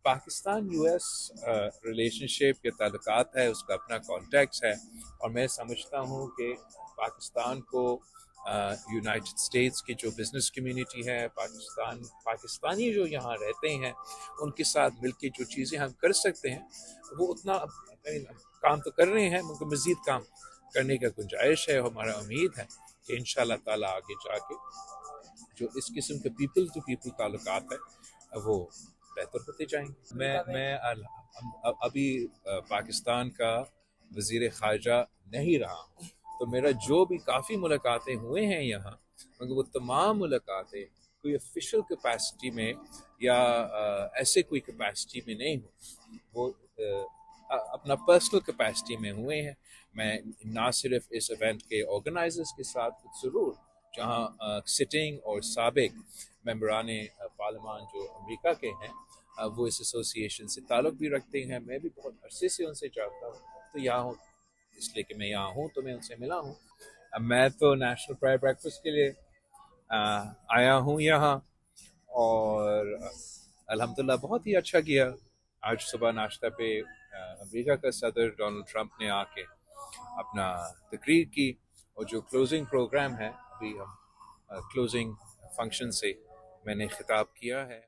Pakistan U S relationship کے تعلقات ہے، اس کا اپنا کانٹیکس ہے، اور میں سمجھتا ہوں کہ پاکستان کو یونائٹڈ اسٹیٹس کی جو بزنس کمیونٹی ہے، پاکستانی جو یہاں رہتے ہیں، ان کے ساتھ مل کے جو چیزیں ہم کر سکتے ہیں وہ اتنا کام تو کر رہے ہیں، مگر مزید کام کرنے کا گنجائش ہے، اور ہمارا امید ہے کہ انشاءاللہ تعالیٰ آگے جا کے جو اس قسم کے پیپل ٹو پیپل تعلقات ہے وہ بہتر ہوتے جائیں گے۔ میں ابھی پاکستان کا وزیر خارجہ نہیں رہا ہوں، تو میرا جو بھی کافی ملاقاتیں ہوئے ہیں یہاں، مگر وہ تمام ملاقاتیں کوئی آفیشیل کیپیسٹی میں یا ایسے کوئی کیپیسٹی میں نہیں ہوں، وہ اپنا پرسنل کیپیسٹی میں ہوئے ہیں۔ میں نہ صرف اس ایونٹ کے آرگنائزرز کے ساتھ ضرور، جہاں سٹنگ اور سابق ممبران پارلیمان جو امریکہ کے ہیں وہ اس ایسوسی ایشن سے تعلق بھی رکھتے ہیں، میں بھی بہت عرصے سے ان سے جانتا ہوں، تو یہاں ہوں اس لیے کہ میں یہاں ہوں تو میں ان سے ملا ہوں۔ میں تو نیشنل پرائر بریکفسٹ کے لیے آیا ہوں یہاں، اور الحمدللہ بہت ہی اچھا کیا۔ آج صبح ناشتہ پہ امریکہ کا صدر ڈونلڈ ٹرمپ نے آ کے اپنا تقریر کی، اور جو کلوزنگ پروگرام ہے، ابھی ہم کلوزنگ فنکشن سے میں نے خطاب کیا ہے۔